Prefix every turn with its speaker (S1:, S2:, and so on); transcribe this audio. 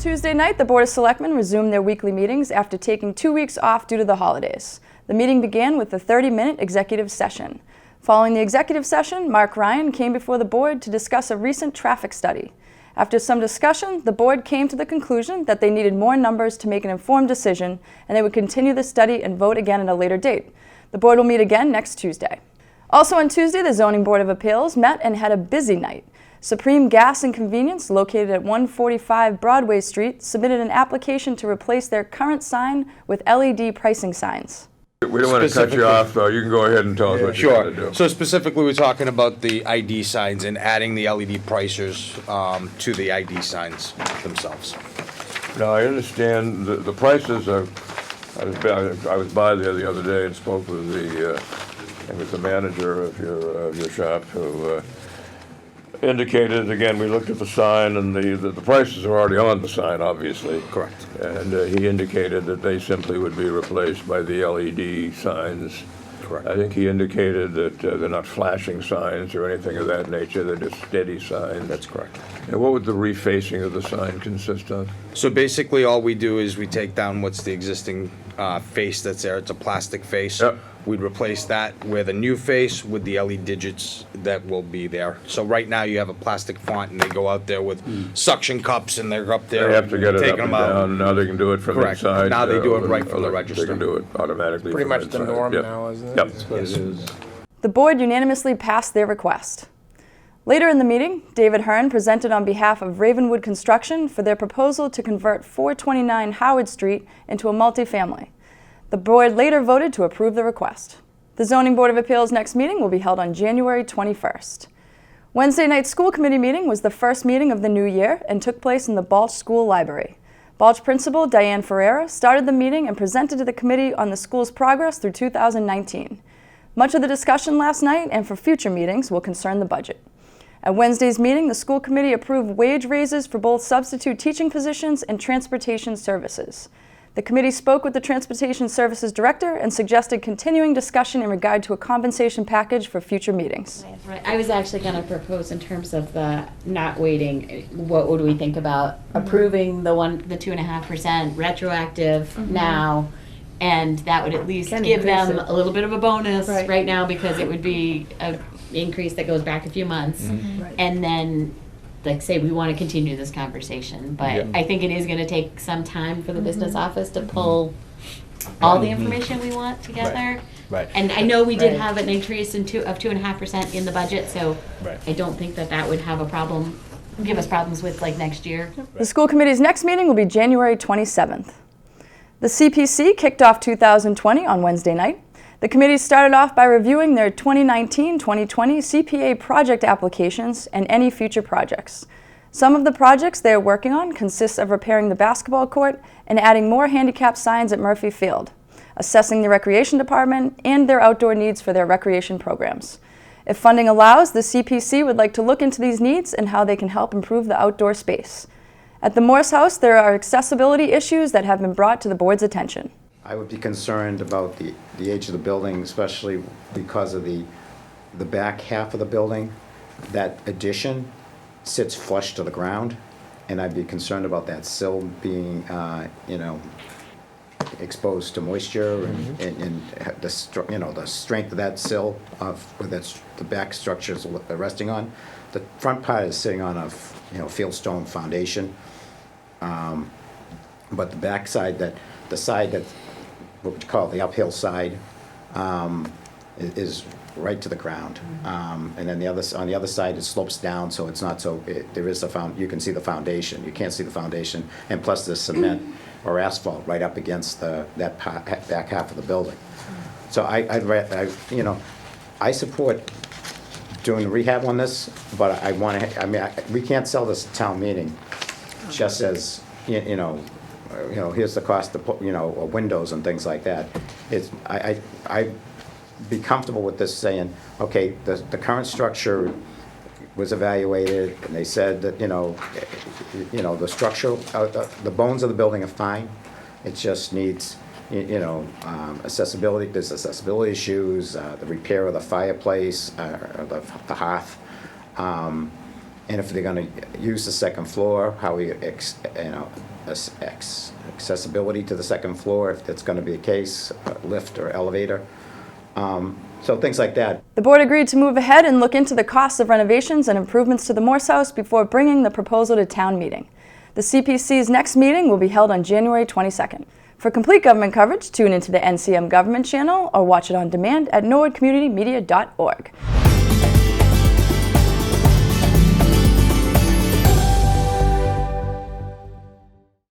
S1: Tuesday night, the Board of Selectmen resumed their weekly meetings after taking 2 weeks off due to the holidays. The meeting began with a 30-minute executive session. Following the executive session, Mark Ryan came before the board to discuss a recent traffic study. After some discussion, the board came to the conclusion that they needed more numbers to make an informed decision, and they would continue the study and vote again at a later date. The board will meet again next Tuesday. Also on Tuesday, the Zoning Board of Appeals met and had a busy night. Supreme Gas and Convenience, located at 145 Broadway Street, submitted an application to replace their current sign with LED pricing signs.
S2: We don't want to cut you off, though. You can go ahead and tell us what you're going to do.
S3: So specifically, we're talking about the ID signs and adding the LED pricers to the ID signs themselves.
S2: Now, I understand the prices are, I was by there the other day and spoke with the manager of your shop, who indicated, again, we looked at the sign, and the prices are already on the sign, obviously.
S3: Correct.
S2: And he indicated that they simply would be replaced by the LED signs.
S3: Correct.
S2: I think he indicated that they're not flashing signs or anything of that nature, they're just steady signs.
S3: That's correct.
S2: And what would the refacing of the sign consist of?
S3: So basically, all we do is we take down what's the existing face that's there. It's a plastic face.
S2: Yep.
S3: We'd replace that with a new face with the LED digits that will be there. So right now, you have a plastic font, and they go out there with suction cups, and they're up there.
S2: They have to get it up
S3: taking
S2: and
S3: them out.
S2: down, now they can do it from
S3: Correct.
S2: inside.
S3: Now they do it right from the
S2: They
S3: register.
S2: can do it automatically
S4: Pretty
S2: from
S4: much the
S2: inside.
S4: norm
S2: Yep.
S4: now, isn't it?
S2: Yep.
S4: That's what it is.
S1: The board unanimously passed their request. Later in the meeting, David Hearn presented on behalf of Ravenwood Construction for their proposal to convert 429 Howard Street into a multifamily. The board later voted to approve the request. The Zoning Board of Appeals' next meeting will be held on January 21st. Wednesday night's school committee meeting was the first meeting of the new year and took place in the Balch School Library. Balch Principal Diane Ferreira started the meeting and presented to the committee on the school's progress through 2019. Much of the discussion last night and for future meetings will concern the budget. At Wednesday's meeting, the school committee approved wage raises for both substitute teaching positions and transportation services. The committee spoke with the Transportation Services Director and suggested continuing discussion in regard to a compensation package for future meetings.
S5: Right. I was actually going to propose in terms of the not waiting, what would we think about approving the 2.5% retroactive now? And that would at least give them a little bit of a bonus right now, because it would be an increase that goes back a few months.
S4: Right.
S5: And then, like, say we want to continue this conversation, but I think it is going to take some time for the business office to pull all the information we want together.
S3: Right.
S5: And I know we did have an increase of 2.5% in the budget, so
S3: Right.
S5: I don't think that would have a problem, give us problems with like next year.
S1: The school committee's next meeting will be January 27th. The CPC kicked off 2020 on Wednesday night. The committee started off by reviewing their 2019-2020 CPA project applications and any future projects. Some of the projects they are working on consist of repairing the basketball court and adding more handicap signs at Murphy Field, assessing the recreation department, and their outdoor needs for their recreation programs. If funding allows, the CPC would like to look into these needs and how they can help improve the outdoor space. At the Morse House, there are accessibility issues that have been brought to the board's attention.
S6: I would be concerned about the age of the building, especially because of the back half of the building. That addition sits flush to the ground, and I'd be concerned about that sill being, exposed to moisture and the strength of that sill where the back structure is resting on. The front part is sitting on a fieldstone foundation, but the back side, the side that what we call the uphill side, is right to the ground, and then on the other side it slopes down, so it's not so. There is you can see the foundation. You can't see the foundation, and plus there's cement or asphalt right up against that back half of the building. So I support doing rehab on this, but we can't sell this at town meeting just as here's the cost of windows and things like that. I'd be comfortable with this saying, okay, the current structure was evaluated, and they said that the structural the bones of the building are fine. It just needs accessibility. There's accessibility issues, the repair of the fireplace, or the hearth, and if they're gonna use the second floor, how we, accessibility to the second floor, if that's gonna be the case, lift or elevator. So things like that.
S1: The board agreed to move ahead and look into the costs of renovations and improvements to the Morse House before bringing the proposal to town meeting. The CPC's next meeting will be held on January 22nd. For complete government coverage, tune into the NCM Government channel or watch it on demand at norwoodcommunitymedia.org.